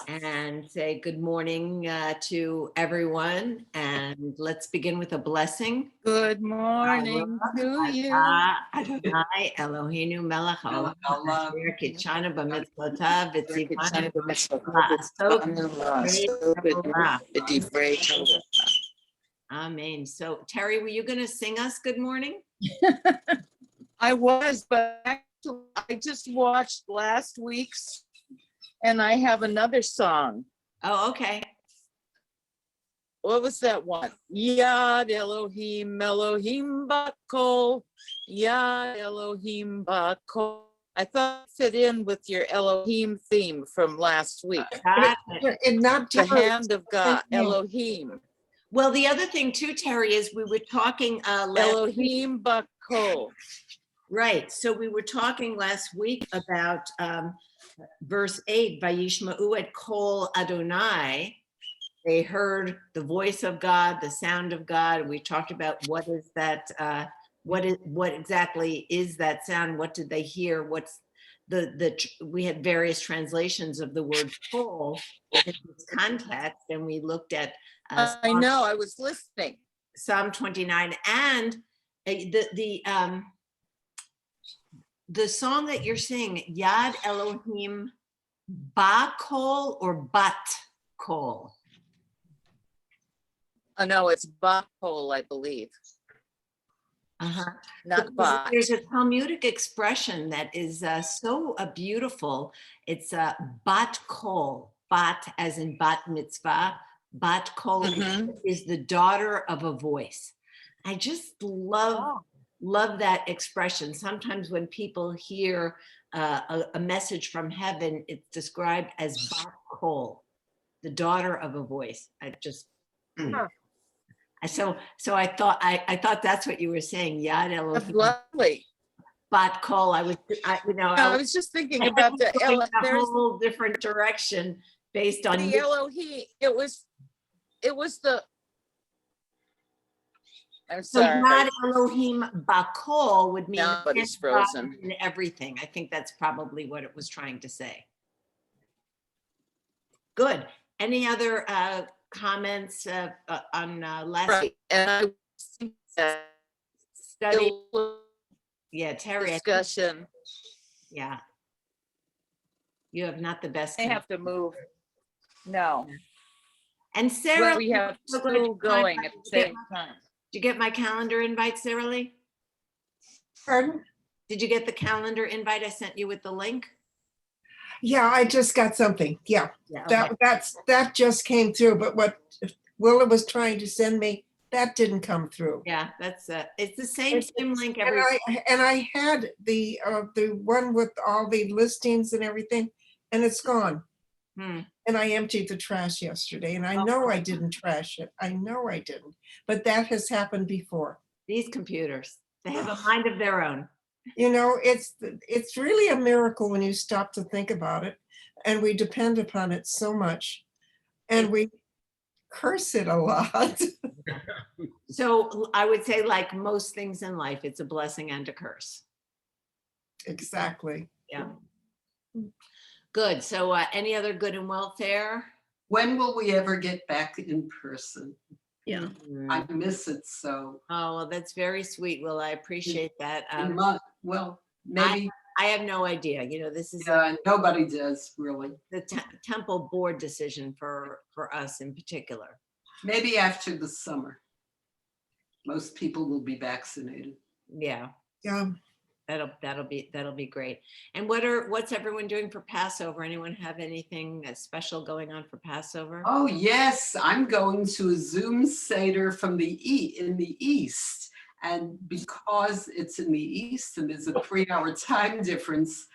and say good morning to everyone. And let's begin with a blessing. Good morning to you. Adonai Eloheinu melech haolam asher kitshanu b'mitzvotav v'tzivanu b'divrei Torah. Amen. So Terry, were you going to sing us good morning? I was, but actually I just watched last week's and I have another song. Oh, okay. What was that one? Yad Elohim, Elohim Bakol. Yad Elohim Bakol. I thought it fit in with your Elohim theme from last week. And not the hand of God, Elohim. Well, the other thing too, Terry, is we were talking Elohim Bakol. Right. So we were talking last week about verse 8, Vayishma'u et kol Adonai. They heard the voice of God, the sound of God. We talked about what is that, what exactly is that sound? What did they hear? What's we had various translations of the word kol in this context, and we looked at I know, I was listening. Psalm 29 and the song that you're singing, Yad Elohim Ba Kol or Bat Kol? Oh, no, it's Bakol, I believe. Not Bat. There's a Talmudic expression that is so beautiful. It's Bat Kol, Bat as in Bat Mitzvah. Bat Kol is the daughter of a voice. I just love that expression. Sometimes when people hear a message from heaven, it's described as Bat Kol, the daughter of a voice. I just so I thought that's what you were saying. Yad Elohim. That's lovely. Bat Kol. I was just thinking about the whole different direction based on the Elohim. It was the. I'm sorry. So Yad Elohim Bakol would mean nobody's frozen in everything. I think that's probably what it was trying to say. Good. Any other comments on last right? And I study? Yeah, Terry. Discussion. Yeah. You have not the best. I have to move. No. And Sarah, well, we have school going at the same time. Did you get my calendar invite, Sarah Lee? Pardon? Did you get the calendar invite I sent you with the link? Yeah, I just got something. Yeah, okay. that just came through. But what Willa was trying to send me, that didn't come through. Yeah, that's it's the same link every. And I had the one with all the listings and everything, and it's gone. And I emptied the trash yesterday, and I know I didn't trash it. I know I didn't, but that has happened before. These computers, they have a mind of their own. You know, it's really a miracle when you stop to think about it, and we depend upon it so much, and we curse it a lot. So I would say, like most things in life, it's a blessing and a curse. Exactly. Yeah. Good. So any other good and welfare? When will we ever get back in person? Yeah. I miss it so. Oh, well, that's very sweet. Well, I appreciate that. Well, maybe. I have no idea. You know, this is nobody does really. The temple board decision for us in particular. Maybe after the summer. Most people will be vaccinated. Yeah. Yeah. That'll be great. And what's everyone doing for Passover? Anyone have anything special going on for Passover? Oh yes, I'm going to a Zoom Seder in the East, and because it's in the East and there's a 3-hour time difference,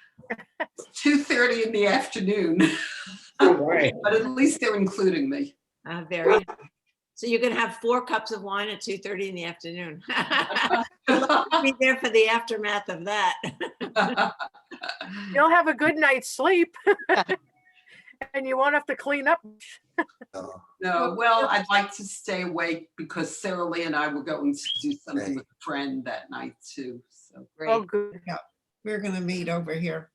it's 2:30 in the afternoon. Right. But at least they're including me. Very. So you're going to have 4 cups of wine at 2:30 in the afternoon. I'll be there for the aftermath of that. You'll have a good night's sleep and you won't have to clean up. No, well, I'd like to stay awake because Sarah Lee and I were going to do something with a friend that night too. So great. Oh, good. Yeah, we're going to meet over here.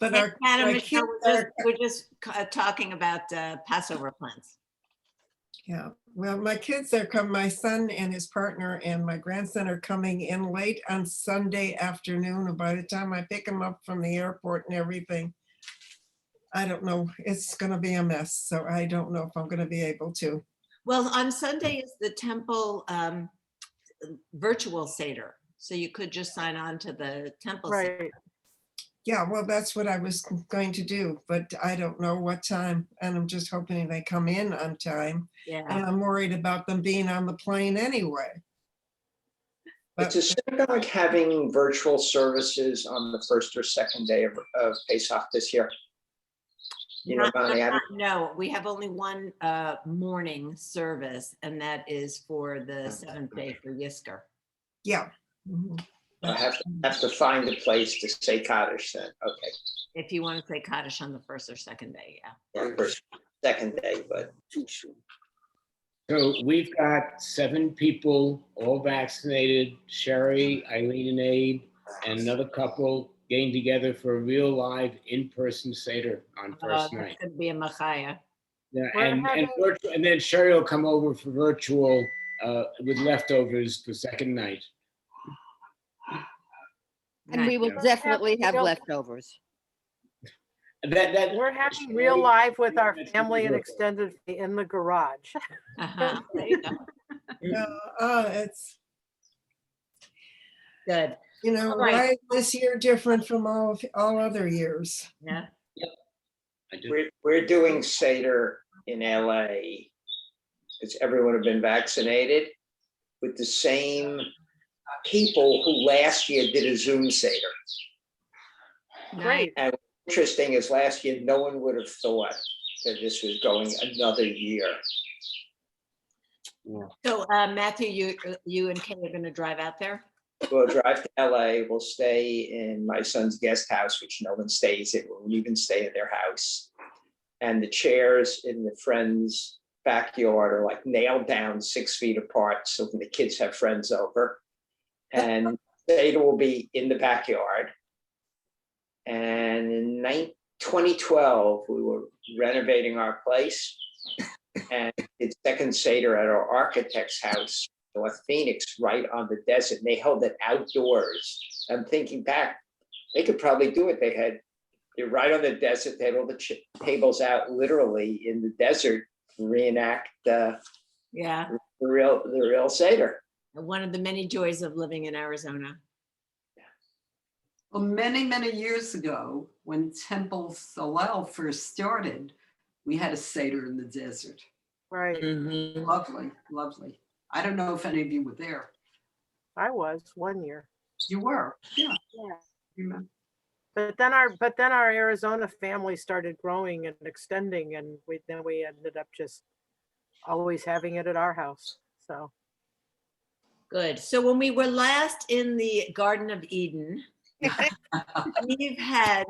But And Adam, my Michelle, kids we're just talking about Passover plans. yeah, well, my kids are coming, my son and his partner and my grandson are coming in late on Sunday afternoon. And by the time I pick them up from the airport and everything, I don't know, it's gonna be a mess. So I don't know if I'm gonna be able to. Well, on Sunday is the temple virtual Seder. So you could just sign on to the temple Seder. Right. Yeah, well, that's what I was going to do, but I don't know what time. And I'm just hoping they come in on time. And Yeah. I'm worried about them being on the plane anyway. It's But a synagogue having virtual services on the first or second day of Pesach this year. You know, Bonnie, No, we have only one morning service, and that is for the seventh day for Yisker. yeah. Mhm. I have to find a place to say Kaddish then. Okay, If you want to say Kaddish on the first or second day, yeah. yeah, first, second day, but So we've got 7 people, all vaccinated, Sherry, Eileen and Abe, and another couple getting together for a real live in-person Seder on first night. That could be a Machaya. Yeah, We're and having- virtual, and then Sherry will come over for virtual with leftovers for second night. And we will Nice. definitely have Real- leftovers. That We're having real Sherry- live with our that's family and wonderful. extended in the garage. Uh-huh. There you go. It's, Good. you know, All right. why is this year different from all other years? Yeah. I do. we're doing Seder in LA. It's everyone have been vaccinated with the same people who last year did a Zoom Seder. Nice. And interesting is last year, no one would have thought that this was going another year. So Matthew, you and Kay are going to drive out there? We'll drive to LA, we'll stay in my son's guest house, which no one stays in, we won't even stay in their house. And the chairs in the friend's backyard are like nailed down 6 feet apart, so when the kids have friends over. And Seder will be in the backyard. And in 2012, we were renovating our place and did second Seder at our architect's house, North Phoenix, right on the desert. And they held it outdoors. I'm thinking back, they could probably do it. They're right on the desert. They had all the tables out literally in the desert to reenact the Yeah. real Seder. One of the many joys of living in Arizona. Well, many, many years ago, when Temple Solel first started, we had a Seder in the desert. Right. Mhm. Lovely, lovely. I don't know if any of you were there. I was 1 year. You were, yeah. Yeah. Remember? But then our Arizona family started growing and extending, and we ended up just always having it at our house. So Good. So when we were last in the Garden of Eden, Eve had,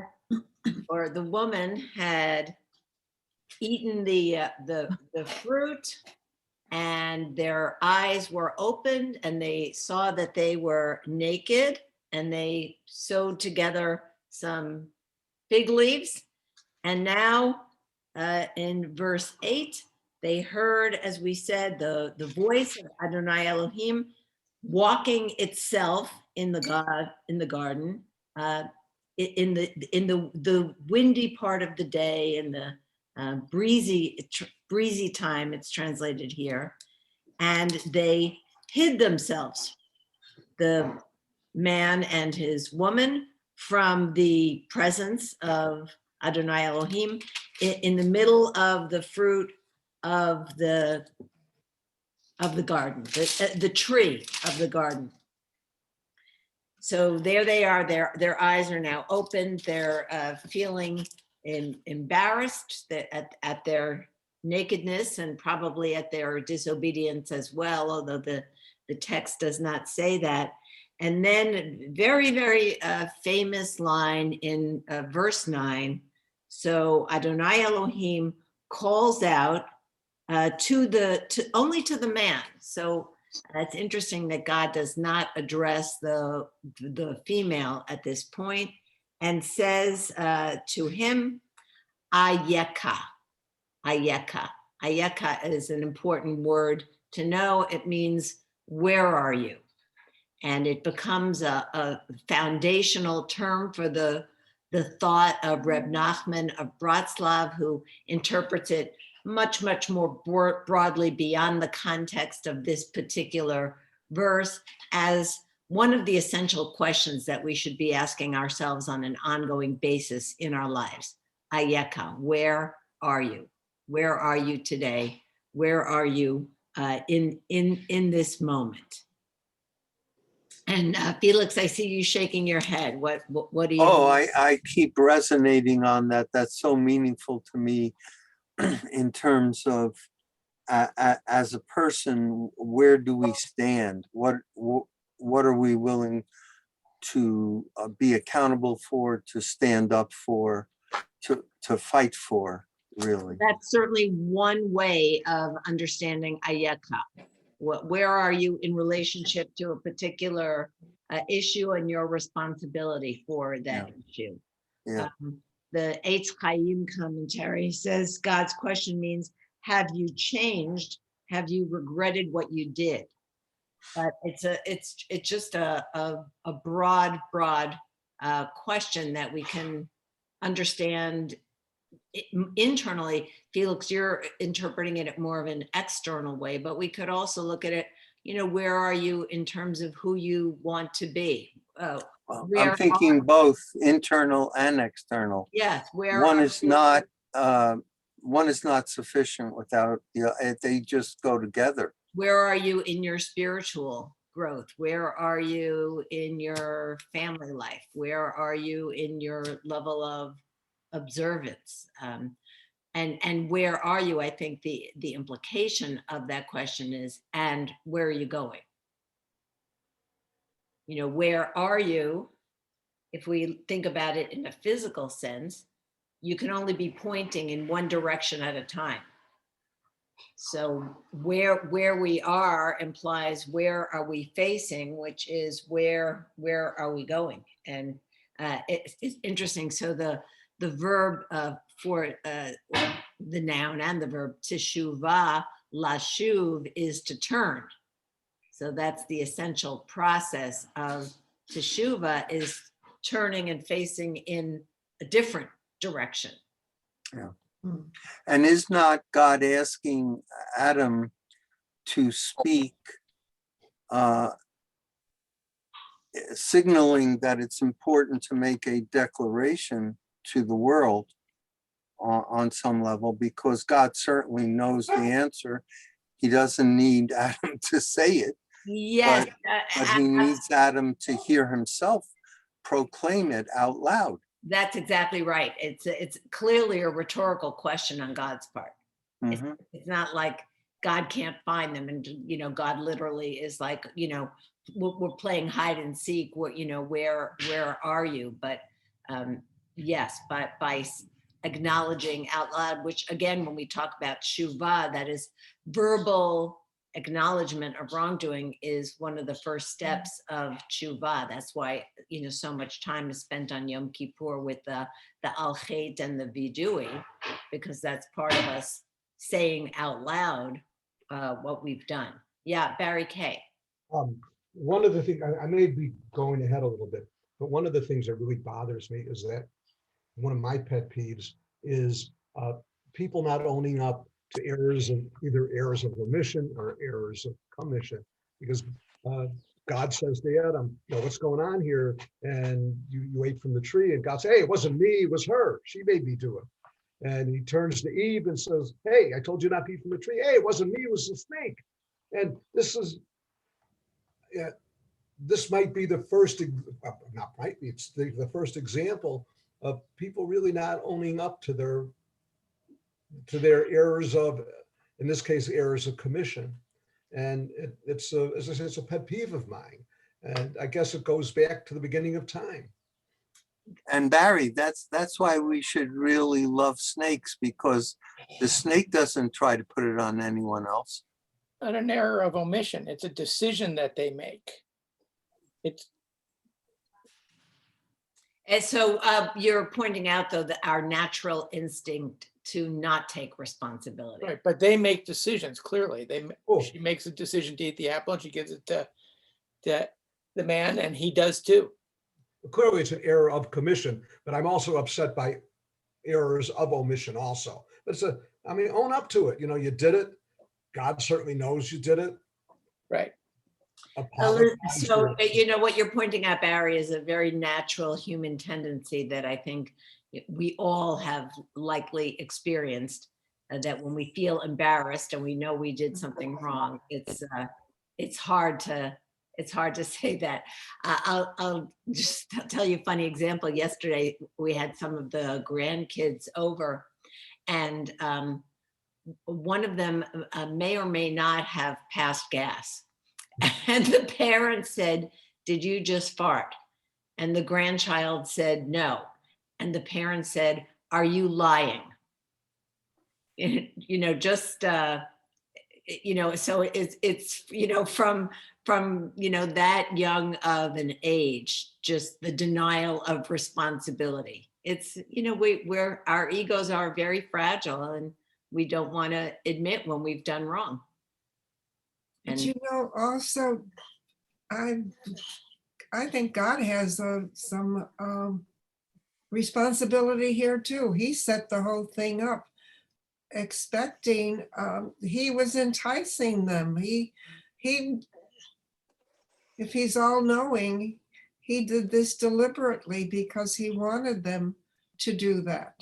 or the woman had eaten the fruit, and their eyes were opened, and they saw that they were naked, and they sewed together some fig leaves. And now in verse 8, they heard, as we said, the voice of Adonai Elohim walking itself in the garden, in the windy part of the day, in the breezy time, it's translated here. And they hid themselves, the man and his woman, from the presence of Adonai Elohim in the middle of the fruit of the garden, the tree of the garden. So there they are, their eyes are now opened. They're feeling embarrassed at their nakedness and probably at their disobedience as well, although the text does not say that. And then very, very famous line in verse 9. So Adonai Elohim calls out only to the man. So it's interesting that God does not address the female at this point. and says to him, Ayeka. Ayeka. Ayeka is an important word to know. It means, where are you? And it becomes a foundational term for the thought of Reb Nachman of Bratslav, who interprets it much, much more broadly beyond the context of this particular verse as one of the essential questions that we should be asking ourselves on an ongoing basis in our lives. Ayeka, where are you? Where are you today? Where are you in this moment? And Felix, I see you shaking your head. What do you? Oh, I keep resonating on that. That's so meaningful to me in terms of as a person, where do we stand? What are we willing to be accountable for, to stand up for, to fight for, really? That's certainly one way of understanding Ayeka. Where are you in relationship to a particular issue and your responsibility for that issue? Yeah. The Eitz Chaim commentary says God's question means, have you changed? Have you regretted what you did? But it's just a broad question that we can understand internally. Felix, you're interpreting it more of an external way, but we could also look at it, where are you in terms of who you want to be? I'm thinking both internal and external. Yes, one is not sufficient without, they just go together. Where are you in your spiritual growth? Where are you in your family life? Where are you in your level of observance? And where are you? I think the implication of that question is, and where are you going? Where are you? If we think about it in a physical sense, you can only be pointing in one direction at a time. So where we are implies where are we facing, which is where are we going? And it's interesting. So the verb for the noun and the verb teshuvah, lashuv, is to turn. So that's the essential process of teshuvah, is turning and facing in a different direction. Yeah. And is not God asking Adam to speak, signaling that it's important to make a declaration to the world on some level, because God certainly knows the answer. He doesn't need Adam to say it. Yes. But he needs Adam to hear himself proclaim it out loud. That's exactly right. It's clearly a rhetorical question on God's part. Mm-hmm. It's not like God can't find them, and God literally is like, we're playing hide and seek. Where are you? But yes, but by acknowledging out loud, which again, when we talk about shuvah, that is verbal acknowledgement of wrongdoing, is one of the first steps of tshuva. That's why so much time is spent on Yom Kippur with the al chet and the vidui, because that's part of us saying out loud what we've done. Yeah, Barry K. One of the things, I may be going ahead a little bit, but one of the things that really bothers me is that one of my pet peeves is people not owning up to errors of either errors of omission or errors of commission, because God says to Adam, what's going on here? And you ate from the tree, and God says, hey, it wasn't me, it was her. She made me do it. And he turns to Eve and says, hey, I told you not to eat from the tree. Hey, it wasn't me, it was the snake. And this might be the first, not might be, it's the first example of people really not owning up to their errors of, in this case, errors of commission. And it's as I said, it's a pet peeve of mine. And I guess it goes back to the beginning of time. And Barry, that's why we should really love snakes, because the snake doesn't try to put it on anyone else. Not an error of omission. It's a decision that they make. And so you're pointing out, though, that our natural instinct to not take responsibility. Right, but they make decisions, clearly. Oh. She makes a decision to eat the apple and she gives it to the man, and he does too. Clearly, it's an error of commission, but I'm also upset by errors of omission also. But own up to it. You know, you did it. God certainly knows you did it. Right. Apologize So, for it. you know, what you're pointing out, Barry, is a very natural human tendency that I think we all have likely experienced, that when we feel embarrassed and we know we did something wrong, it's hard to say that. I'll just tell you a funny example. Yesterday, we had some of the grandkids over, and one of them may or may not have passed gas. And the parent said, "Did you just fart?" And the grandchild said, "No." And the parent said, "Are you lying?" You know, just, you know, so it's, you know, from, you know, that young of an age, just the denial of responsibility. It's, you know, our egos are very fragile and we don't want to admit when we've done wrong. But And you know, also, I think God has some responsibility here too. He set the whole thing up, expecting, he was enticing them. He, if he's all knowing, he did this deliberately because he wanted them to do that.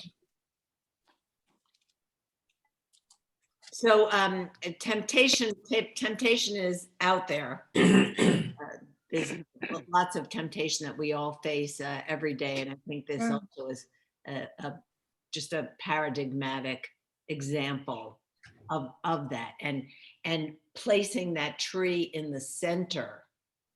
so temptation is out there. There's lots of temptation that we all face every day. And I think this Yeah. also is just a paradigmatic example of that. And placing that tree in the center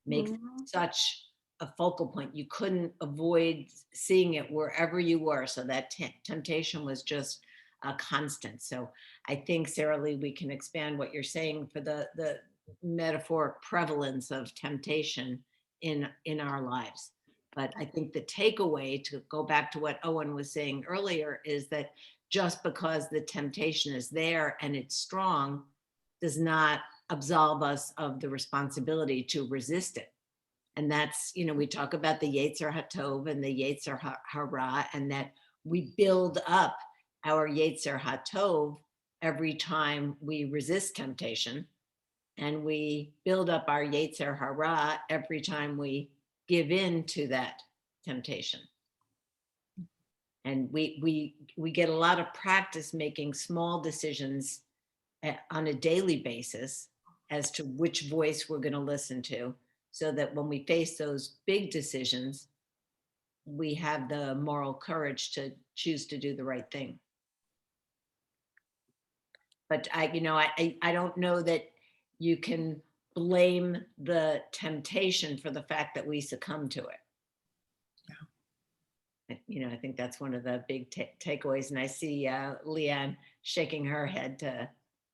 makes such a focal point. You couldn't avoid seeing it wherever you were. So that temptation was just a constant. So I think, Sarah Lee, we can expand what you're saying for the metaphoric prevalence of temptation in our lives. But I think the takeaway, to go back to what Owen was saying earlier, is that just because the temptation is there and it's strong does not absolve us of the responsibility to resist it. And that's, you know, we talk about the Yetzer HaTov and the Yetzer Hara, and that we build up our Yetzer HaTov every time we resist temptation. And we build up our Yetzer Hara every time we give in to that temptation. And we get a lot of practice making small decisions on a daily basis as to which voice we're going to listen to, so that when we face those big decisions, we have the moral courage to choose to do the right thing. But I don't know that you can blame the temptation for the fact that we succumb to it. You know, I think that's one of the big takeaways. And I see Leanne shaking her head to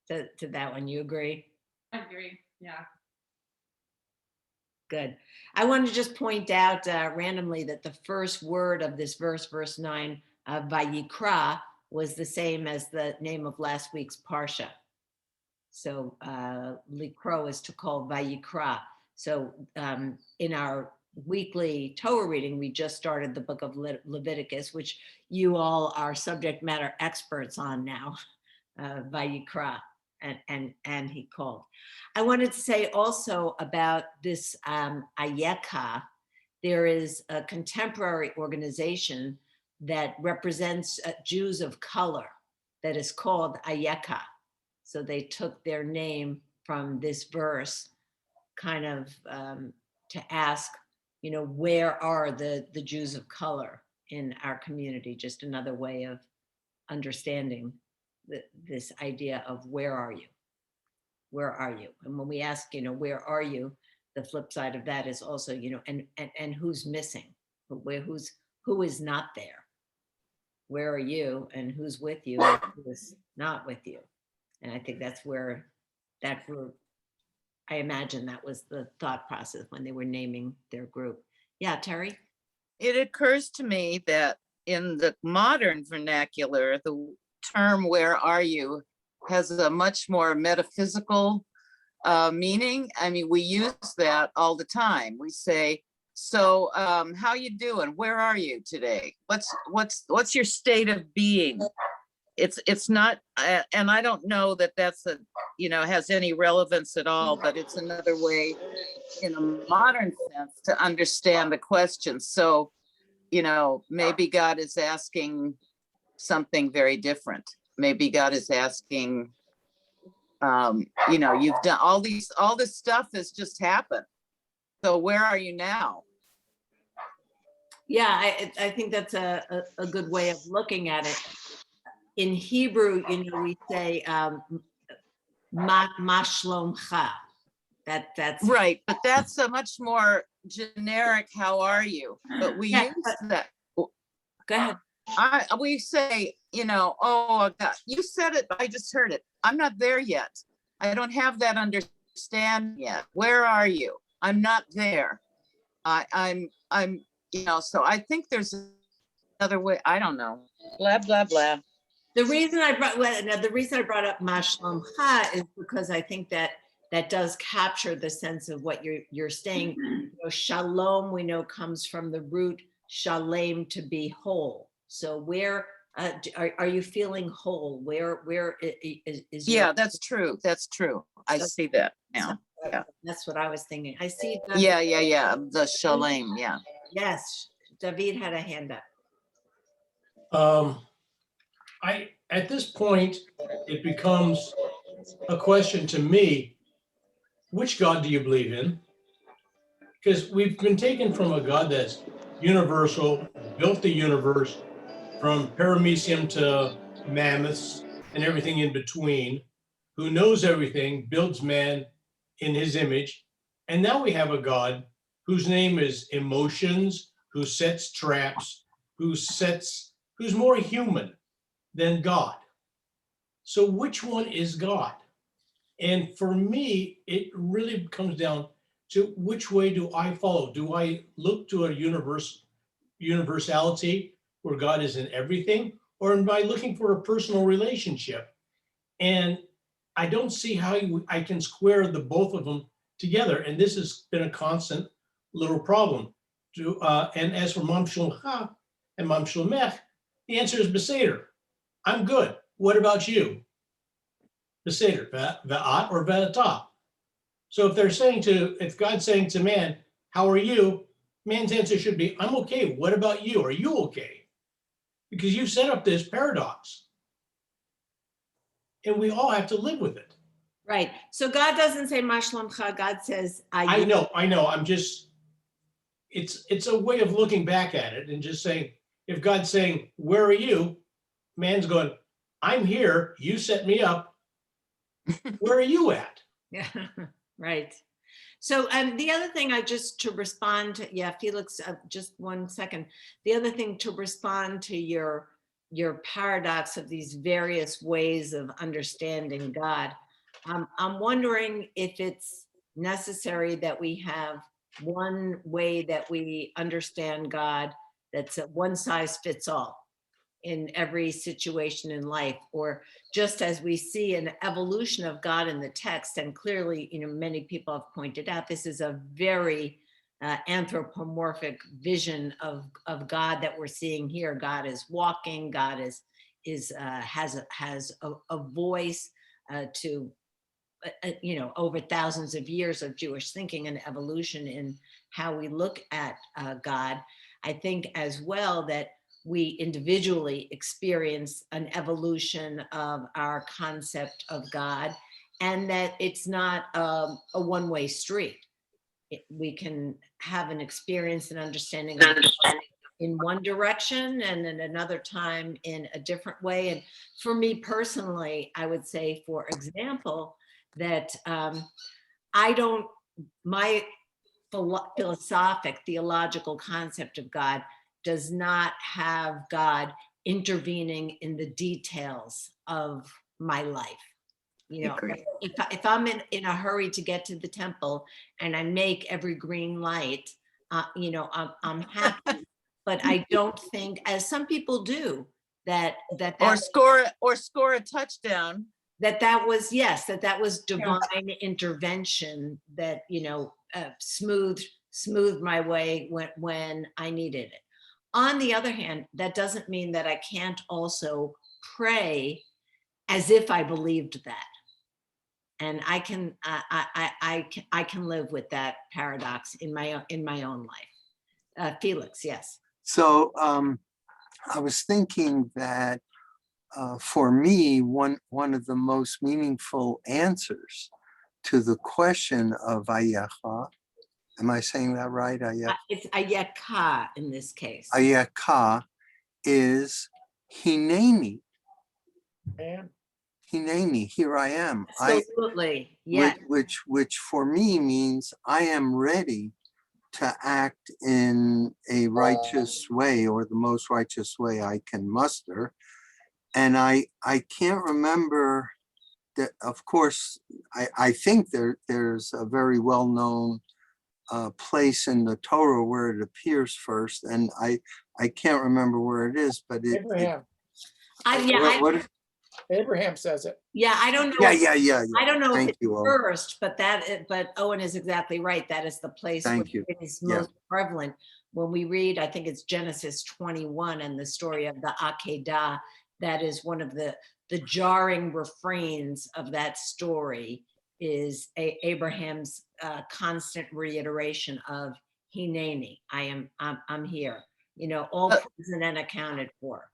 that one. You agree? I agree. Yeah. Good. I want to just point out randomly that the first word of this verse, verse 9, Vayikra, was the same as the name of last week's Parsha. So Likro is to call Vayikra. So in our weekly Torah reading, we just started the book of Leviticus, which you all are subject matter experts on now, Vayikra, and he called. I wanted to say also about this Ayeka. There is a contemporary organization that represents Jews of color that is called Ayeka. So they took their name from this verse, kind of to ask, you know, where are the Jews of color in our community? Just another way of understanding this idea of where are you? Where are you? And when we ask, you know, where are you? The flip side of that is also, you know, and who's missing? Who is not there? Where are you? And who's with you? And who is not with you? And I think that's where that group, I imagine that was the thought process when they were naming their group. Yeah, Terry? It occurs to me that in the modern vernacular, the term "where are you" has a much more metaphysical meaning. I mean, we use that all the time. We say, "So, how you doing? Where are you today? What's your state of being?" It's not, and I don't know that that's has any relevance at all, but it's another way in a modern sense to understand the question. So, maybe God is asking something very different. Maybe God is asking, you've done all this stuff has just happened. So where are you now? Yeah, I think that's a good way of looking at it. In Hebrew, we say ma shlomcha. That's right, but that's a much more generic "how are you?" But we use that. Go ahead. We say, "Oh God, you said it, I just heard it. I'm not there yet. I don't have that understanding yet. Where are you? I'm not there. I'm so I think there's another way. I don't know. Blah, blah, blah. The reason I brought up ma shlomcha is because I think that does capture the sense of what you're saying. Shalom, we know, comes from the root shalem, to be whole. So where are you feeling whole? Where is yeah, that's true. That's true. I see that now. Yeah, that's what I was thinking. I see. Yeah. The shalem. Yeah. Yes, David had a hand up. At this point, it becomes a question to me, which God do you believe in? Because we've been taken from a God that's universal, built the universe from paramecium to mammoths and everything in between, who knows everything, builds man in his image. And now we have a God whose name is emotions, who sets traps, who's more human than God. So which one is God? And for me, it really comes down to which way do I follow? Do I look to a universality where God is in everything? Or am I looking for a personal relationship? And I don't see how I can square the both of them together. And this has been a constant little problem. And as for Mam Shlomcha and Mam Shlomech, the answer is Beseder. I'm good. What about you? Beseder, Ve'at or Ve'atah. So if God's saying to man, how are you? Man's answer should be, I'm okay. What about you? Are you okay? Because you've set up this paradox. And we all have to live with it. Right. So God doesn't say ma shlomcha. God says, I know. I'm just, it's a way of looking back at it and just saying, if God's saying, where are you? Man's going, I'm here. You set me up. Where are you at? Yeah, right. So the other thing to respond to, Felix, just 1 second. The other thing to respond to your paradox of these various ways of understanding God, I'm wondering if it's necessary that we have one way that we understand God that's a one size fits all in every situation in life, or just as we see an evolution of God in the text, and clearly, many people have pointed out, this is a very anthropomorphic vision of God that we're seeing here. God is walking. God has a voice to over thousands of years of Jewish thinking and evolution in how we look at God. I think as well that we individually experience an evolution of our concept of God, and that it's not a one-way street. We can have an experience and understanding of God in one direction and in another time in a different way. And for me personally, I would say, for example, that my theological concept of God does not have God intervening in the details of my life. If I'm in a hurry to get to the temple and I make every green light, I'm happy but I don't think, as some people do, that Or score a touchdown. that was, yes, that was divine intervention that, smoothed my way when I needed it. On the other hand, that doesn't mean that I can't also pray as if I believed that. And I can live with that paradox in my own life. Felix, yes. So I was thinking that for me, one of the most meaningful answers to the question of Ayacha, am I saying that right? It's Ayaka in this case. Ayaka is Hineni. Man. Hineni, here I am. Absolutely, yes. Which for me means I am ready to act in a righteous way, or the most righteous way I can muster. And I can't remember that, of course, I think there's a very well-known place in the Torah where it appears first, and I can't remember where it is, but Abraham. Abraham says it. Yeah, I don't know. Yeah. I don't know Thank if it's you, Owen. first, but Owen is exactly right. That is the place where Thank you. it is most prevalent. When we read, I think it's Genesis 21 and the story of the Akedah, that is one of the jarring refrains of that story is Abraham's constant reiteration of Hineni, I'm here, all present and accounted for.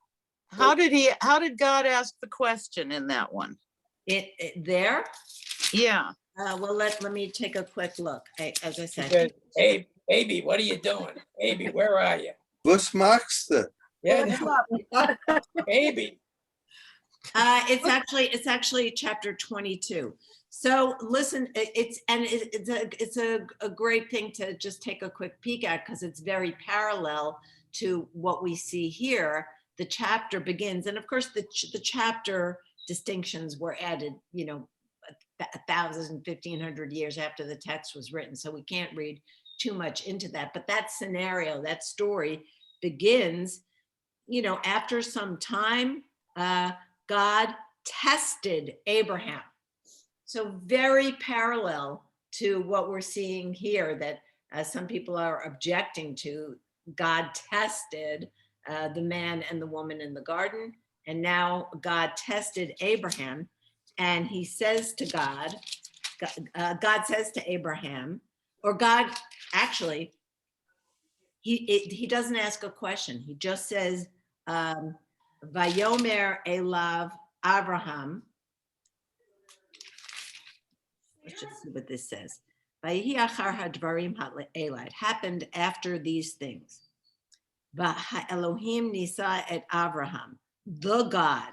How did God ask the question in that one? It there? Yeah. Well, let me take a quick look. As I said, Said, hey, baby, what are you doing? Baby, where are you? Was machst du? Yeah, no. Baby. it's actually chapter 22. So listen, it's a great thing to just take a quick peek at, because it's very parallel to what we see here. The chapter begins, and of course the chapter distinctions were added, 1,000, 1,500 years after the text was written. So we can't read too much into that. But that scenario, that story begins, after some time, God tested Abraham. So very parallel to what we're seeing here, that some people are objecting to. God tested the man and the woman in the garden. And now God tested Abraham, and he says to God says to Abraham, or God, actually, he doesn't ask a question. He just says, Vayomer elav Abraham. Let's just see what this says. Vayihi achar hadvarim ha'elad, happened after these things. Elohim nisa et Abraham. The God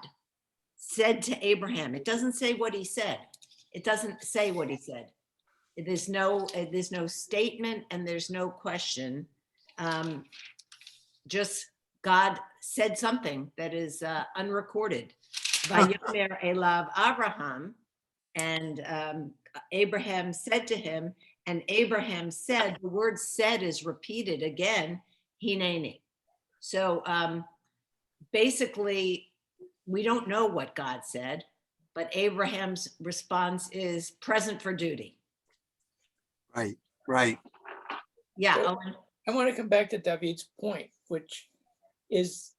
said to Abraham. It doesn't say what he said. It doesn't say what he said. There's no statement and there's no question. Just God said something that is unrecorded. Vayomer elav Abraham, and Abraham said to him, and Abraham said, the word said is repeated again, Hineni. So basically, we don't know what God said, but Abraham's response is present for duty. Right. Yeah. So, I want to come back to David's point, which is,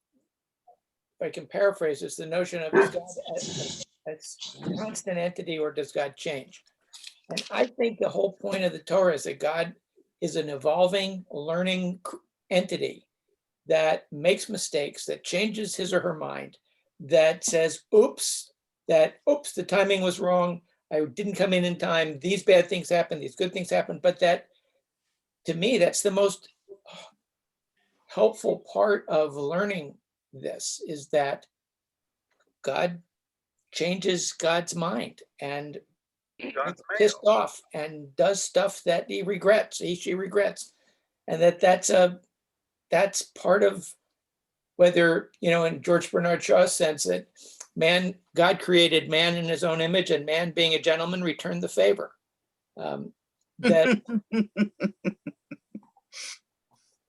if I can paraphrase this, the notion of is God a constant entity, or does God change? And I think the whole point of the Torah is that God is an evolving, learning entity that makes mistakes, that changes his or her mind, that says, oops, the timing was wrong. I didn't come in time. These bad things happen. These good things happen. But that, to me, that's the most helpful part of learning this, is that God changes God's mind and gets pissed off and does stuff that she regrets. And that's part of, whether, in George Bernard Shaw's sense, that God created man in his own image, and man, being a gentleman, returned the favor. That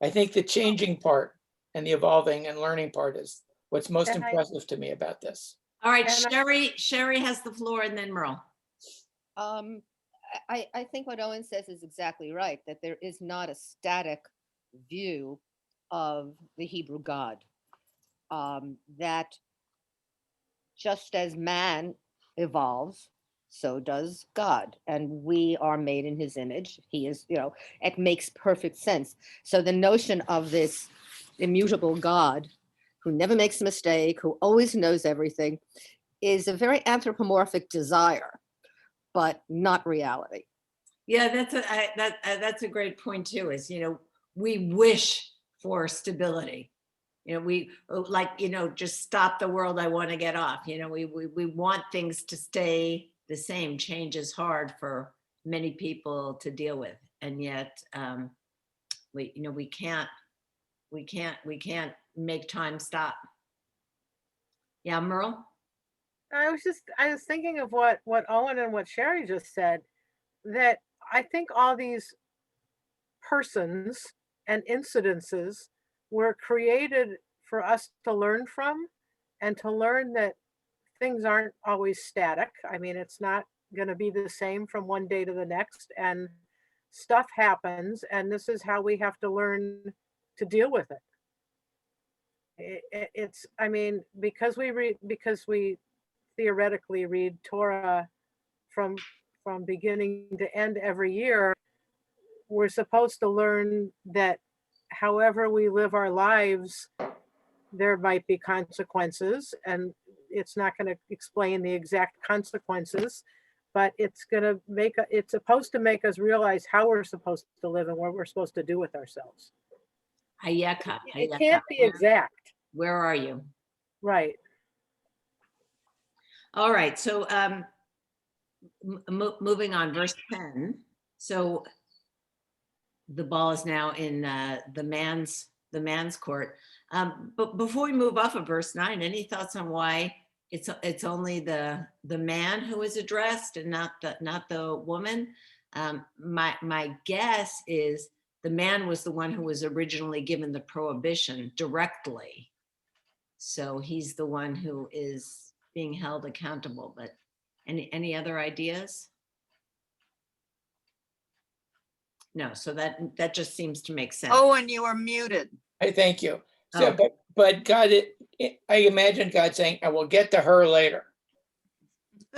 I think the changing part and the evolving and learning part is what's most And impressive to me about this. All right, And Sherry has the floor and then Merle. I think what Owen says is exactly right, that there is not a static view of the Hebrew God. That just as man evolves, so does God. And we are made in his image. He is, it makes perfect sense. So the notion of this immutable God who never makes a mistake, who always knows everything, is a very anthropomorphic desire, but not reality. Yeah, that's a great point too, is, we wish for stability. We like, just stop the world, I want to get off. We want things to stay the same. Change is hard for many people to deal with. And yet we can't make time stop. Yeah, Merle? I was thinking of what Owen and what Sherry just said, that I think all these persons and incidences were created for us to learn from, and to learn that things aren't always static. I mean, it's not going to be the same from one day to the next, and stuff happens, and this is how we have to learn to deal with it. It's, I mean, because we theoretically read Torah from beginning to end every year, we're supposed to learn that however we live our lives, there might be consequences, and it's not going to explain the exact consequences, but it's supposed to make us realize how we're supposed to live and what we're supposed to do with ourselves. Hayeka. It can't be exact. Where are you? Right. All right, so moving on, verse 10. So the ball is now in the man's court. But before we move off of verse 9, any thoughts on why it's only the man who is addressed and not the woman? My guess is the man was the one who was originally given the prohibition directly, so he's the one who is being held accountable. But any other ideas? No, so that just seems to make sense. Oh, and you are muted. I thank you. So, Oh. but God, I imagine God saying, I will get to her later.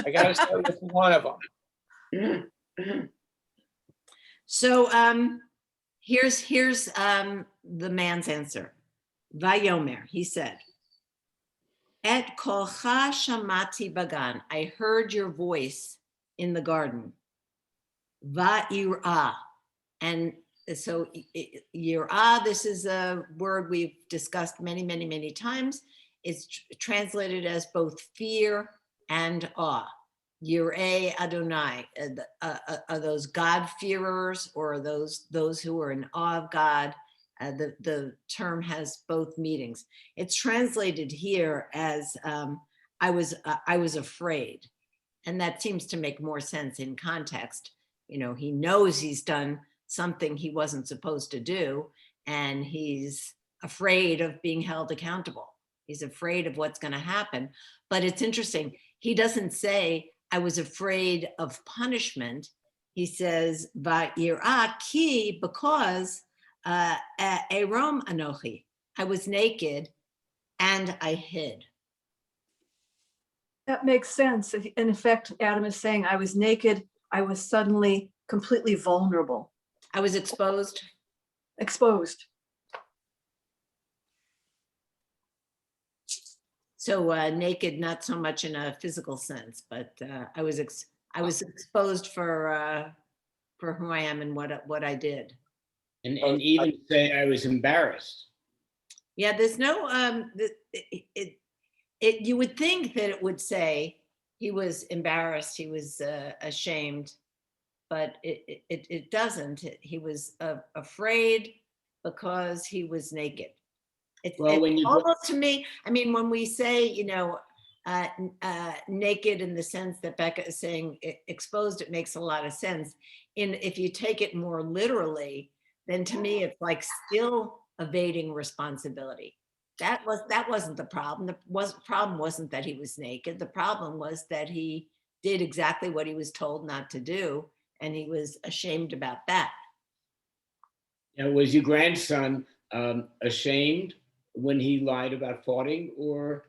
I got to start with one of them. So here's the man's answer. Vayomer, he said, Et kolcha shamati bagan. I heard your voice in the garden. Va'ira. And so yirah, this is a word we've discussed many, many, many times. It's translated as both fear and awe. Yireh Adonai, are those God-fearers, or are those who are in awe of God? The term has both meanings. It's translated here as I was afraid, and that seems to make more sense in context. He knows he's done something he wasn't supposed to do, and he's afraid of being held accountable. He's afraid of what's going to happen. But it's interesting, he doesn't say, I was afraid of punishment. He says, Va'ira ki, because erom anochi, I was naked and I hid. That makes sense. In effect, Adam is saying, I was naked, I was suddenly completely vulnerable. I was exposed. Exposed. So naked, not so much in a physical sense, but I was exposed for who I am and what I did. And even say I was embarrassed. Yeah, there's no you would think that it would say he was embarrassed, he was ashamed, but it doesn't. He was afraid because he was naked. It's almost, to me, I mean, when we say, naked in the sense that Becca is saying exposed, it makes a lot of sense. If you take it more literally, then to me, it's like still evading responsibility. That wasn't the problem. The problem wasn't that he was naked. The problem was that he did exactly what he was told not to do, and he was ashamed about that. Now, was your grandson ashamed when he lied about farting, or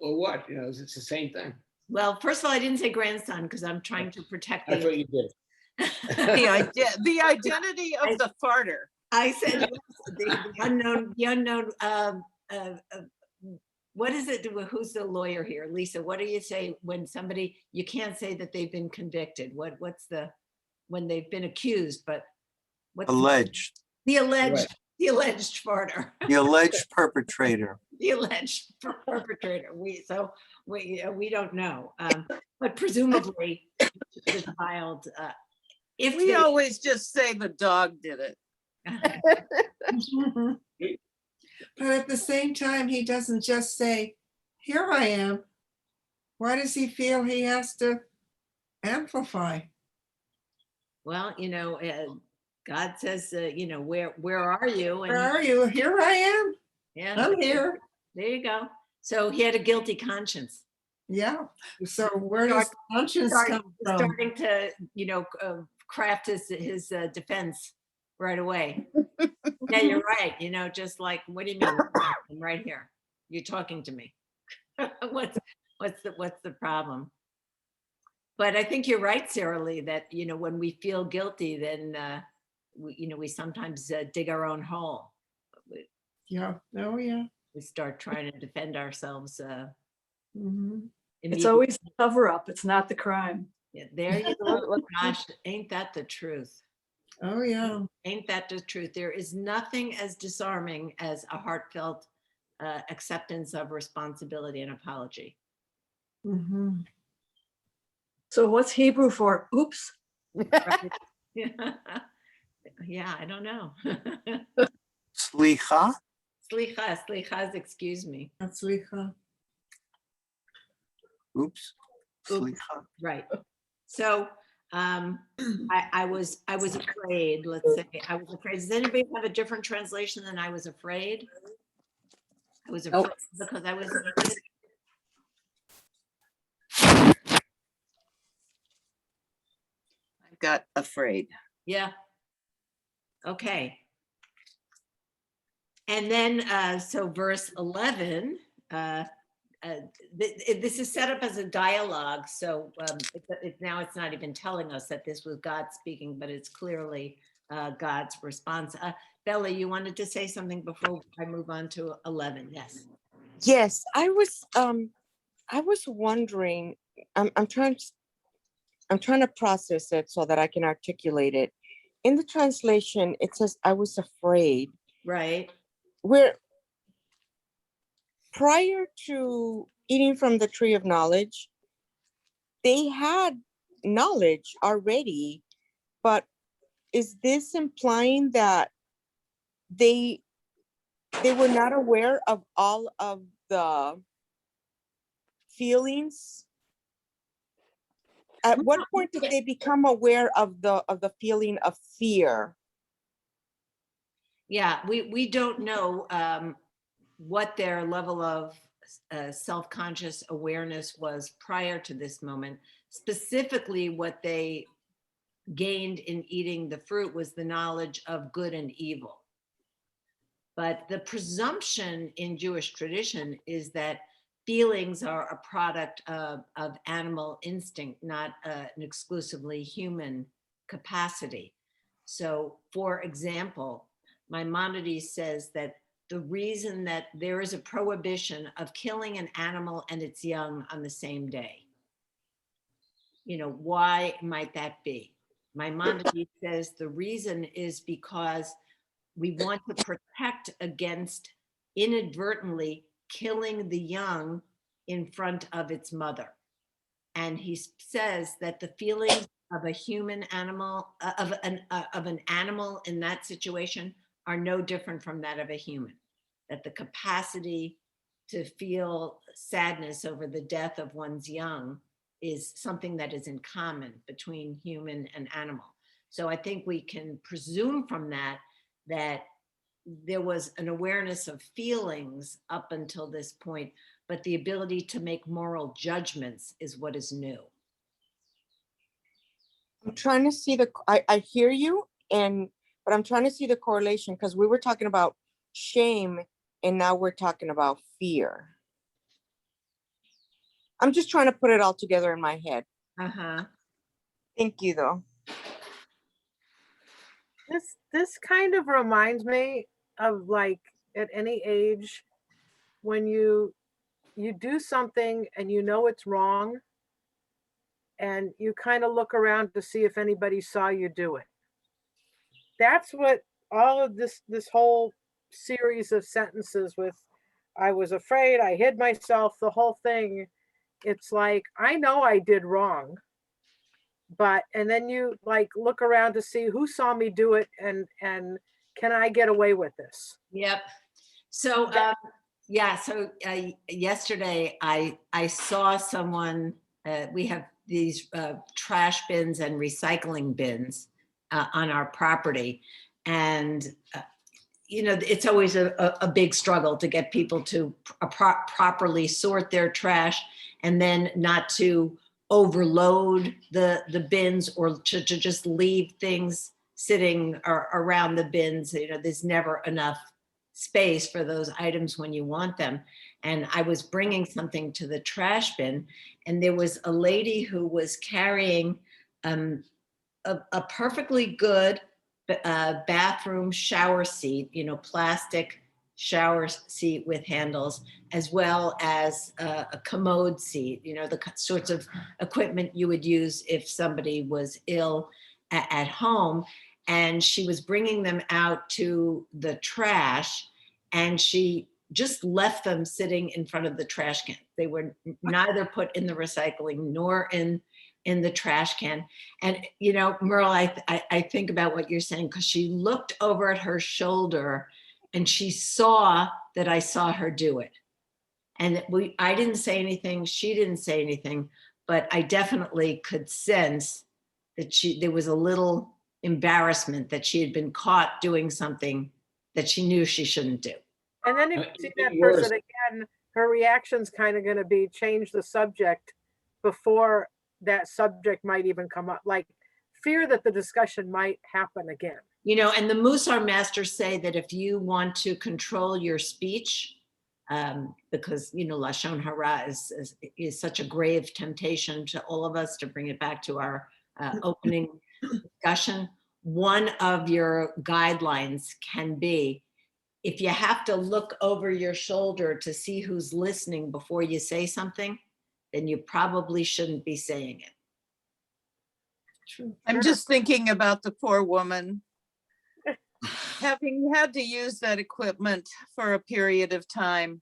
what? It's the same thing. Well, first of all, I didn't say grandson because I'm trying to protect That's what you did. The identity of the farter. I said the unknown. What is it? Who's the lawyer here? Lisa, what do you say when somebody, you can't say that they've been convicted? What's when they've been accused, but what's Alleged. the alleged, Right. the alleged farter. The alleged perpetrator. The alleged perpetrator. We don't know, but presumably the child. If We they, always just say the dog did it. But at the same time, he doesn't just say, here I am. Why does he feel he has to amplify? well, God says, where are you? Where are you? Here I am. Yeah, I'm here. there you go. So he had a guilty conscience. Yeah. So where does conscience come from? Starting to, craft his defense right away. Yeah, you're right. Just like, what do you mean? I'm right here. You're talking to me. What's the problem? But I think you're right, Sarah Lee, that, when we feel guilty, then, we sometimes dig our own hole. Yeah. Oh, yeah. We start trying to defend ourselves. Mhm. It's always the cover up. It's not the crime. Yeah, there you go. Gosh, ain't that the truth? Oh, yeah. Ain't that the truth? There is nothing as disarming as a heartfelt acceptance of responsibility and apology. Mhm. So what's Hebrew for oops? Right? Yeah, I don't know. Slicha. Slichas, excuse me. That's Slicha. Oops. Slicha. Right. So I was afraid, let's say, I was afraid. Does anybody have a different translation than I was afraid? I was afraid because I was afraid. I got afraid. Yeah. Okay. And then, so verse 11, this is set up as a dialogue. So now it's not even telling us that this was God speaking, but it's clearly God's response. Bella, you wanted to say something before I move on to 11? Yes. Yes, I was wondering, I'm trying to process it so that I can articulate it. In the translation, it says, I was afraid. Right. Where prior to eating from the tree of knowledge, they had knowledge already, but is this implying that they were not aware of all of the feelings? At what point did they become aware of the feeling of fear? Yeah, we don't know what their level of self-conscious awareness was prior to this moment. Specifically, what they gained in eating the fruit was the knowledge of good and evil. But the presumption in Jewish tradition is that feelings are a product of animal instinct, not an exclusively human capacity. So, for example, Maimonides says that the reason that there is a prohibition of killing an animal and its young on the same day, why might that be? Maimonides says the reason is because we want to protect against inadvertently killing the young in front of its mother. And he says that the feelings of a human animal, of an animal in that situation are no different from that of a human. That the capacity to feel sadness over the death of one's young is something that is in common between human and animal. So I think we can presume from that there was an awareness of feelings up until this point, but the ability to make moral judgments is what is new. I'm trying to see I hear you, but I'm trying to see the correlation, because we were talking about shame and now we're talking about fear. I'm just trying to put it all together in my head. Thank you, though. This kind of reminds me of, like, at any age, when you do something and you know it's wrong, and you kind of look around to see if anybody saw you do it. That's what all of this whole series of sentences with, I was afraid, I hid myself, the whole thing. It's like, I know I did wrong, and then you like look around to see who saw me do it, and can I get away with this? Yep. So yesterday I saw someone. We have these trash bins and recycling bins on our property, and it's always a big struggle to get people to properly sort their trash, and then not to overload the bins or to just leave things sitting around the bins. There's never enough space for those items when you want them. And I was bringing something to the trash bin, and there was a lady who was carrying a perfectly good bathroom shower seat, plastic shower seat with handles, as well as a commode seat, the sorts of equipment you would use if somebody was ill at home. And she was bringing them out to the trash, and she just left them sitting in front of the trash can. They were neither put in the recycling nor in the trash can. And, Merle, I think about what you're saying, because she looked over at her shoulder and she saw that I saw her do it. And I didn't say anything, she didn't say anything, but I definitely could sense that there was a little embarrassment that she had been caught doing something that she knew she shouldn't do. And then if you see that person again, her reaction's kind of going to be change the subject before that subject might even come up, like fear that the discussion might happen again. And the Musar masters say that if you want to control your speech, because, Lashon Hara is such a grave temptation to all of us, to bring it back to our opening discussion, one of your guidelines can be, if you have to look over your shoulder to see who's listening before you say something, then you probably shouldn't be saying it. True. I'm just thinking about the poor woman having had to use that equipment for a period of time.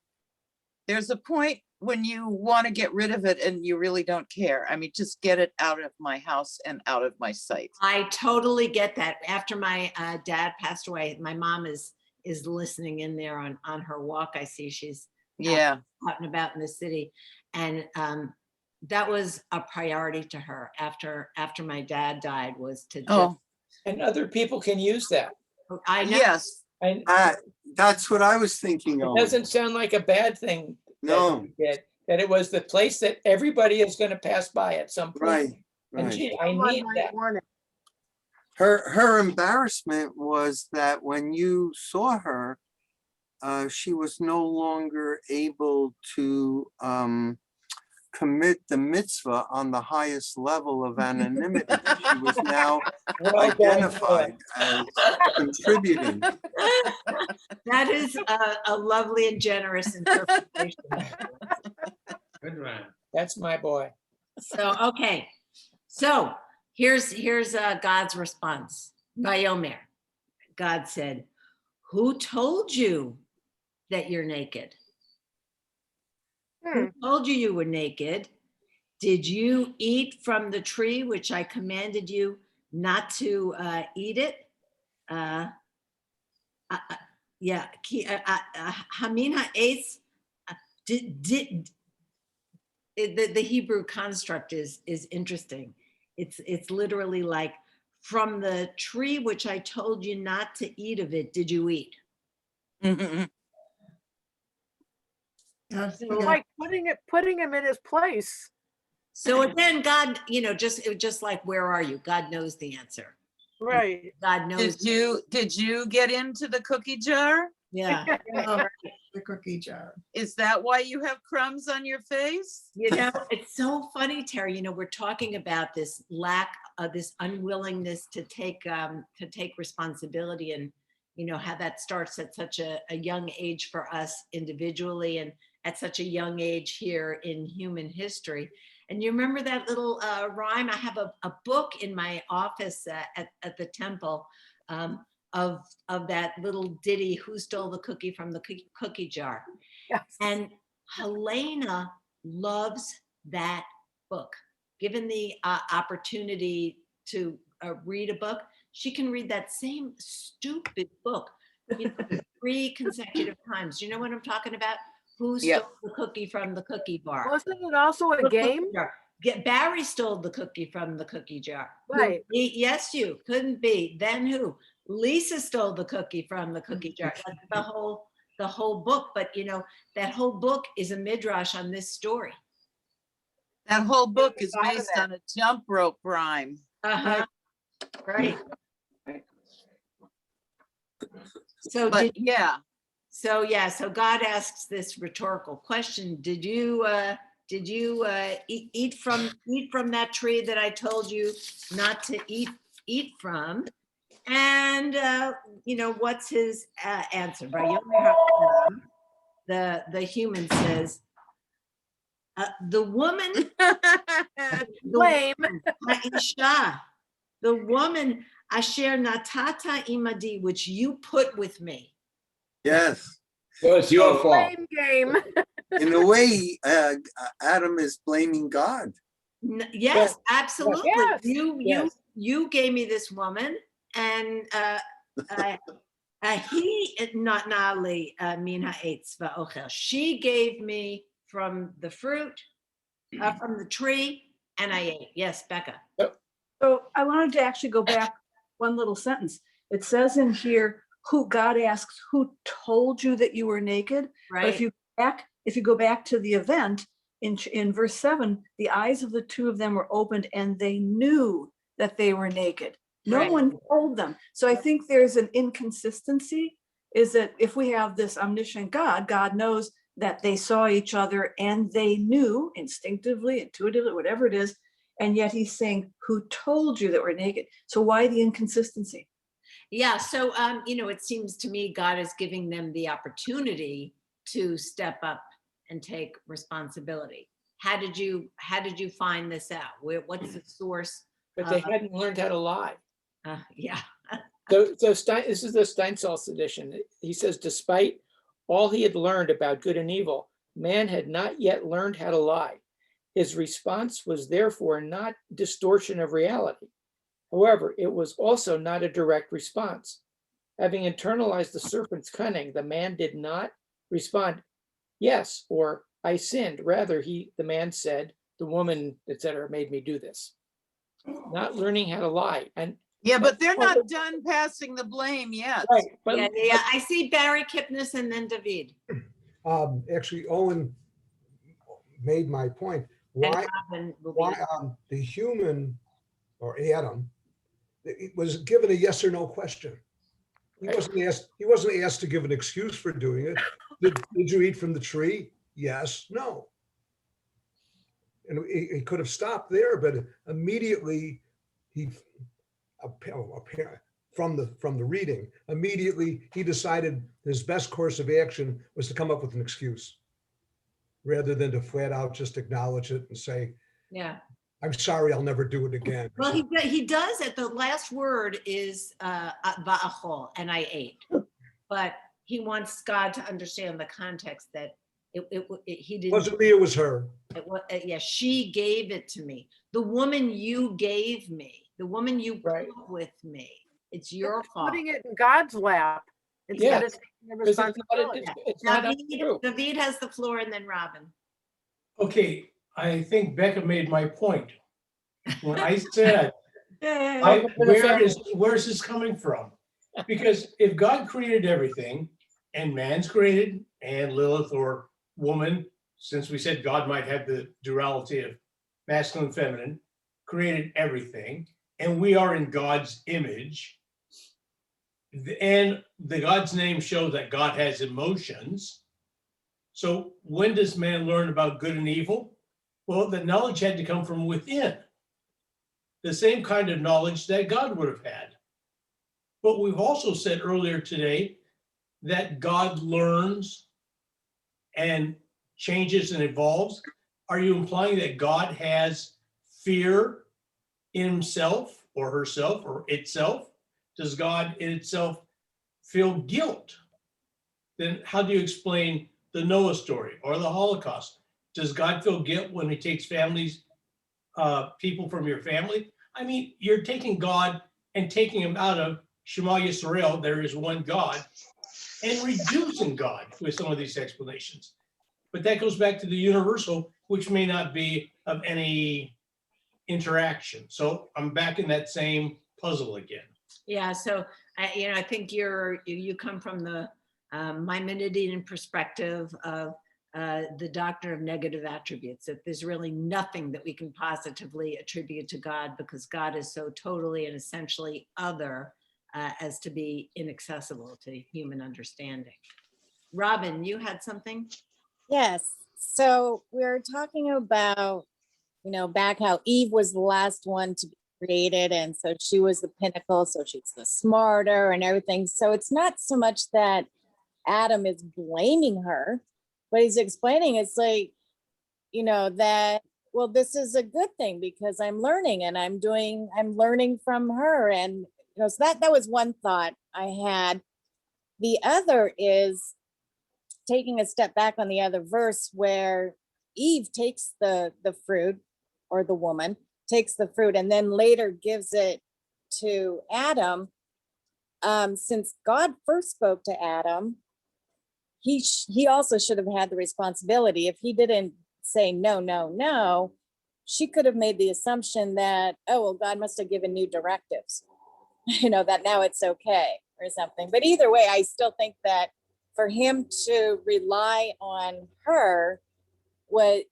There's a point when you want to get rid of it and you really don't care. I mean, just get it out of my house and out of my sight. I totally get that. After my dad passed away, my mom is listening in there on her walk. I see she's out and about in the city. And that was a priority to her after my dad died, was to just. And other people can use that. I know. Yes. That's what I was thinking of. It doesn't sound like a bad thing. No. That it was the place that everybody is going to pass by at some point. Right. And gee, I need that. Her embarrassment was that when you saw her, she was no longer able to commit the mitzvah on the highest level of anonymity. She was now identified as contributing. That is a lovely and generous interpretation. Good one. That's my boy. So, okay. So here's God's response. Vayomer. God said, who told you that you're naked? Who told you were naked? Did you eat from the tree which I commanded you not to eat it? Hamin ha'etz. The Hebrew construct is interesting. It's literally like, from the tree which I told you not to eat of it, did you eat? Yeah, It's yeah. like putting him in his place. So again, God, just like, where are you? God knows the answer. Right. God knows. Did you get into the cookie jar? Yeah. Oh, the cookie jar. Is that why you have crumbs on your face? It's so funny, Terry. We're talking about this lack of this unwillingness to take responsibility, and how that starts at such a young age for us individually, and at such a young age here in human history. And you remember that little rhyme? I have a book in my office at the temple of that little ditty, "Who stole the cookie from the cookie jar?" Yes. And Helena loves that book. Given the opportunity to read a book, she can read that same stupid book 3 consecutive times. You know what I'm talking about? Who stole the cookie from the cookie bar? Wasn't it also a game? Barry stole the cookie from the cookie jar. Right. Yes, you couldn't be. Then who? Lisa stole the cookie from the cookie jar. That's the whole book. But that whole book is a midrash on this story. That whole book is based on a jump rope rhyme. Uh-huh. Right. So So God asks this rhetorical question: Did you eat from that tree that I told you not to eat from? And what's his answer? The human says, the woman, Blame. the woman asher natata imadi, which you put with me. Yes. So it's your fault. Blame game. In a way, Adam is blaming God. Yes, absolutely. Yes. You gave me this woman, and she gave me from the fruit, from the tree, and I ate. Yes, Becca. So I wanted to actually go back one little sentence. It says in here, who God asks, who told you that you were naked? Right. But if you go back to the event in verse 7, the eyes of the two of them were opened and they knew that they were naked. No Right. one told them. So I think there's an inconsistency, is that if we have this omniscient God, God knows that they saw each other and they knew instinctively, intuitively, whatever it is, and yet he's saying, who told you that we're naked? So why the inconsistency? Yeah, so it seems to me God is giving them the opportunity to step up and take responsibility. How did you find this out? What's the source? But they hadn't learned how to lie. Yeah. So this is the Steinsaltz edition. He says, despite all he had learned about good and evil, man had not yet learned how to lie. His response was therefore not distortion of reality. However, it was also not a direct response. Having internalized the serpent's cunning, the man did not respond, yes, or I sinned. Rather, the man said, the woman, etc., made me do this. Not learning how to lie. And yeah, but they're not done passing the blame yet. Right. But, Yeah. I see Barry Kipnis and then David. Actually, Owen made my point. Why the human, or Adam, it was given a yes or no question. He wasn't asked to give an excuse for doing it. Did you eat from the tree? Yes, no. And he could have stopped there, but immediately from the reading, immediately he decided his best course of action was to come up with an excuse, rather than to flat out just acknowledge it and say, yeah, I'm sorry, I'll never do it again. Well, he does it. The last word is va'achol, and I ate. But he wants God to understand the context that he didn't. Wasn't me, it was her. Yeah, she gave it to me. The woman you gave me, the woman you put with me. It's your fault. Putting it in God's lap instead of taking the responsibility. David has the floor, and then Robin. Okay, I think Becca made my point. When I said, where's this coming from? Because if God created everything and man's created, and Lilith or woman, since we said God might have the duality of masculine and feminine, created everything, and we are in God's image. And the God's name shows that God has emotions. So when does man learn about good and evil? Well, the knowledge had to come from within, the same kind of knowledge that God would have had. But we've also said earlier today that God learns and changes and evolves. Are you implying that God has fear in himself or herself or itself? Does God in itself feel guilt? Then how do you explain the Noah story or the Holocaust? Does God feel guilt when he takes people from your family? I mean, you're taking God and taking him out of Shema Yisrael, there is one God, and reducing God with some of these explanations. But that goes back to the universal, which may not be of any interaction. So I'm back in that same puzzle again. Yeah, so I think you come from the Maimonidean perspective of the doctrine of negative attributes, that there's really nothing that we can positively attribute to God because God is so totally and essentially other as to be inaccessible to human understanding. Robin, you had something? Yes. So we're talking about, back how Eve was the last one to be created. And so she was the pinnacle. So she's the smarter and everything. So it's not so much that Adam is blaming her, but he's explaining it's like, that, well, this is a good thing because I'm learning and I'm learning from her. And, so that was one thought I had. The other is taking a step back on the other verse where Eve takes the fruit, or the woman takes the fruit and then later gives it to Adam. Since God first spoke to Adam, he also should have had the responsibility. If he didn't say no, she could have made the assumption that, oh, well, God must have given new directives, that now it's okay or something. But either way, I still think that for him to rely on her,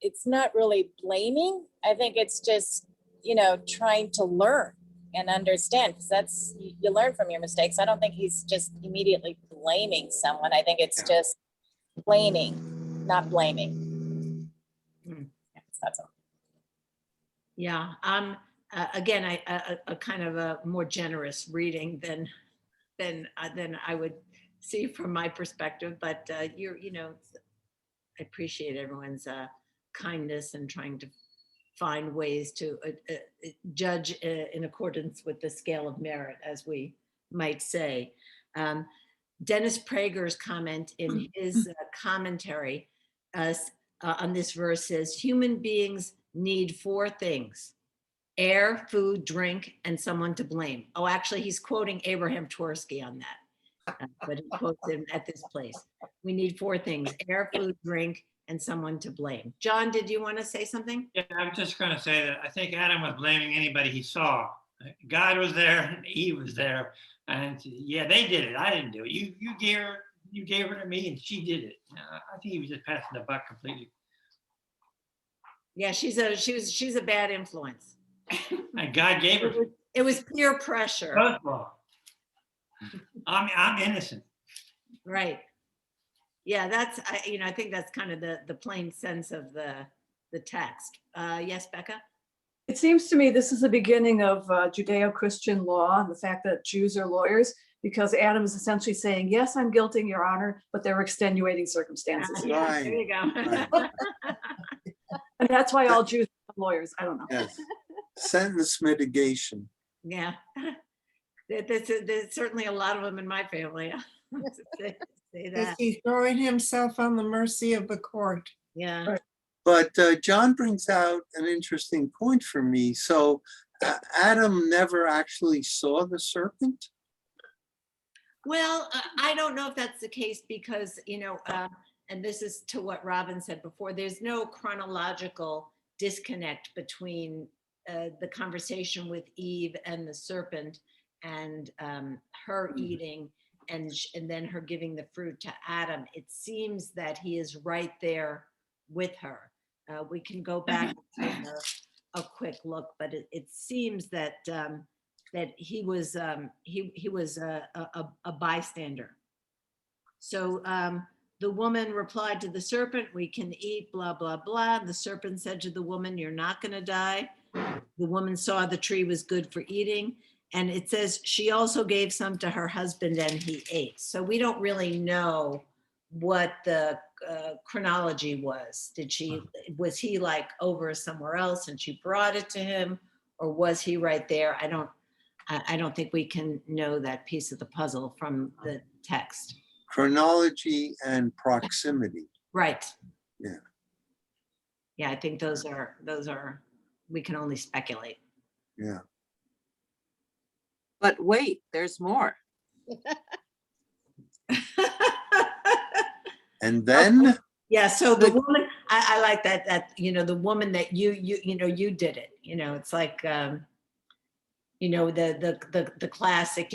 it's not really blaming. I think it's just, trying to learn and understand, because you learn from your mistakes. I don't think he's just immediately blaming someone. I think it's just explaining, not blaming. That's all. Yeah. Again, a kind of a more generous reading than I would see from my perspective. But I appreciate everyone's kindness and trying to find ways to judge in accordance with the scale of merit, as we might say. Dennis Prager's comment in his commentary on this verse says, human beings need 4 things: air, food, drink, and someone to blame. Oh, actually, he's quoting Abraham Twersky on that, but he quotes him at this place. We need 4 things: air, food, drink, and someone to blame. John, did you want to say something? Yeah, I was just going to say that I think Adam was blaming anybody he saw. God was there, and Eve was there, and yeah, they did it. I didn't do it. You gave her to me, and she did it. I think he was just passing the buck completely. Yeah, she's a bad influence. And God gave her. It was peer pressure. Both wrong. I'm innocent. Right. Yeah, I think that's kind of the plain sense of the text. Yes, Becca? It seems to me this is the beginning of Judeo-Christian law and the fact that Jews are lawyers, because Adam is essentially saying, yes, I'm guilty, Your Honor, but there were extenuating circumstances. Yeah, there you go. Right. And that's why all Jews are lawyers. I don't know. Yes. Sentence mitigation. Yeah. There's certainly a lot of them in my family. Say that. He's throwing himself on the mercy of the court. Yeah. Right. But John brings out an interesting point for me. So Adam never actually saw the serpent? Well, I don't know if that's the case because, and this is to what Robin said before, there's no chronological disconnect between the conversation with Eve and the serpent and her eating and then her giving the fruit to Adam, it seems that he is right there with her. We can go back and take a quick look, but it seems that that he was a bystander. So the woman replied to the serpent, "We can eat, blah, blah, blah." The serpent said to the woman, "You're not going to die." The woman saw the tree was good for eating. And it says she also gave some to her husband and he ate. So we don't really know what the chronology was. Was he like over somewhere else and she brought it to him, or was he right there? I don't think we can know that piece of the puzzle from the text. Chronology and proximity. Right. Yeah. Yeah, I think those are, we can only speculate. Yeah. But wait, there's more. And then? Yeah, so the woman, I like that, the woman that you did it, it's like, the classic,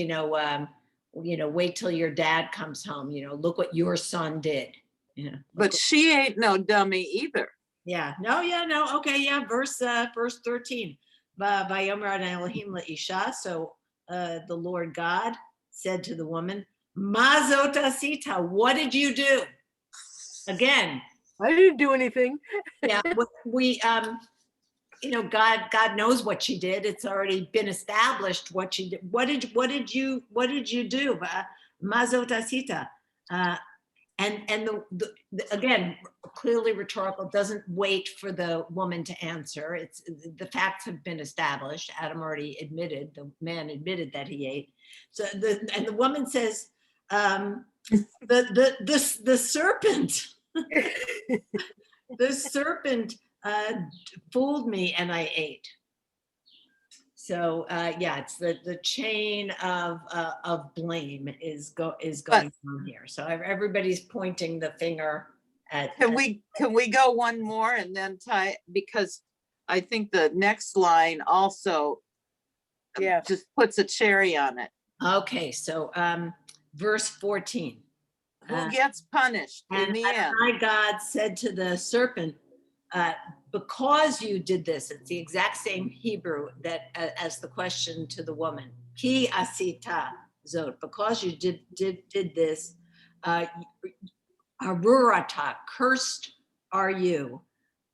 wait till your dad comes home, look what your son did. Yeah. But she ain't no dummy either. Yeah, no. Okay, yeah, verse 13. Vayomer Adonai Elohim la'isha. So the Lord God said to the woman, Ma zot asita, what did you do? Again, I didn't do anything. yeah, we God knows what she did. It's already been established what she did. What did you do? Ma zot asita. And the again, clearly rhetorical, doesn't wait for the woman to answer. It's the facts have been established. Adam already admitted, the man admitted that he ate. So the woman says, the serpent, the serpent fooled me and I ate. So yeah, it's the chain of blame is going on here. So everybody's pointing the finger at. Can we go one more and then tie, because I think the next line also just puts a cherry on it. Okay, so verse 14. Who gets punished in the end? My God said to the serpent, because you did this, it's the exact same Hebrew that as the question to the woman. Ki asita zot, because you did this, arurata, cursed are you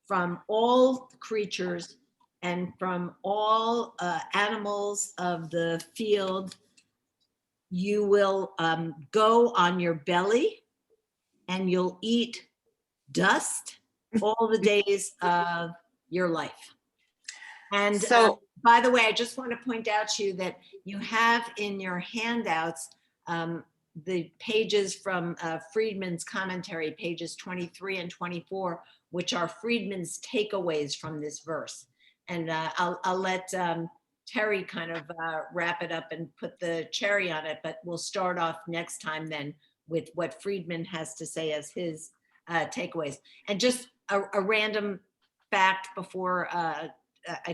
from all creatures and from all animals of the field. You will go on your belly and you'll eat dust all the days of your life. And so, by the way, I just want to point out to you that you have in your handouts the pages from Friedman's commentary, pages 23 and 24, which are Friedman's takeaways from this verse. And I'll let Terry kind of wrap it up and put the cherry on it, but we'll start off next time then with what Friedman has to say as his takeaways. And just a random fact before I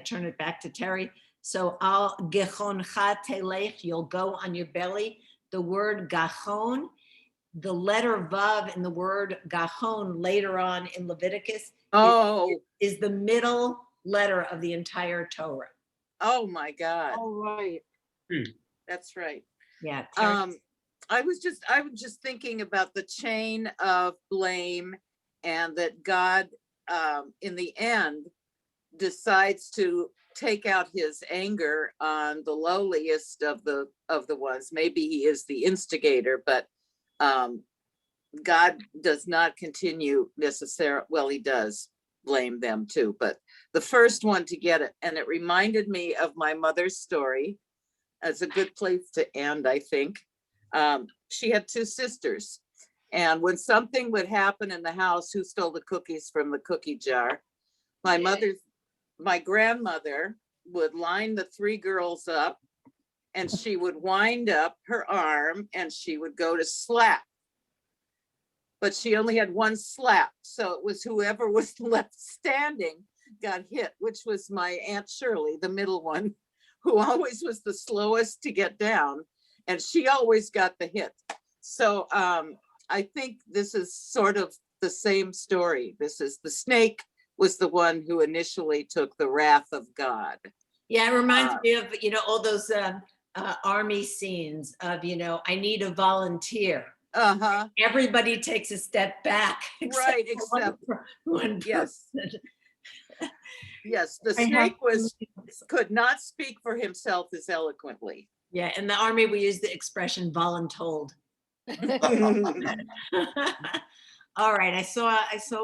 turn it back to Terry. So al gechoncha telech, you'll go on your belly. The word gachon, the letter vav in the word gachon later on in Leviticus is the middle letter of the entire Torah. Oh my God. All right. That's right. Yeah. I was just thinking about the chain of blame, and that God in the end decides to take out his anger on the lowliest of the ones. Maybe he is the instigator, but God does not continue necessarily. Well, he does blame them too, but the first one to get it. And it reminded me of my mother's story. As a good place to end, I think. She had two sisters, and when something would happen in the house, who stole the cookies from the cookie jar? My grandmother would line the three girls up, and she would wind up her arm and she would go to slap. But she only had one slap, so it was whoever was left standing got hit, which was my Aunt Shirley, the middle one, who always was the slowest to get down, and she always got the hit. So I think this is sort of the same story. This is the snake was the one who initially took the wrath of God. Yeah, it reminds me of, all those army scenes of, I need a volunteer. Uh-huh. Everybody takes a step back. Right, except one yes. person. Yes, the I have- snake could not speak for himself as eloquently. Yeah, in the army, we use the expression voluntold. All right, I saw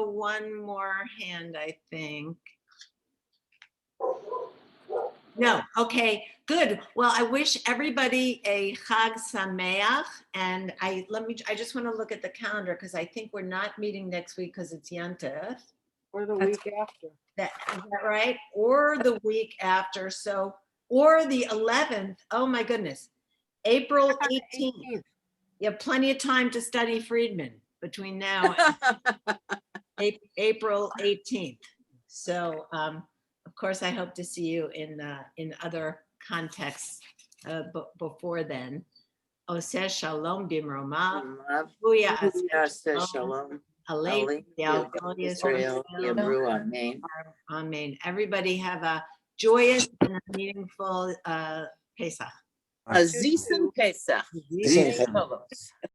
one more hand, I think. No, okay, good. Well, I wish everybody a Chag Sameach, and I just want to look at the calendar because I think we're not meeting next week because it's Yontif. Or the week after. Is that right? Or the week after, or the 11th. Oh my goodness, April 18th. You have plenty of time to study Friedman between now and April 18th. So, of course, I hope to see you in other contexts before then. Oseh shalom bimromav. Booyah, shalom. Aleichem Israel, Yabru, amen. Amen. Everybody have a joyous and a meaningful Pesach. A Zisen Pesach.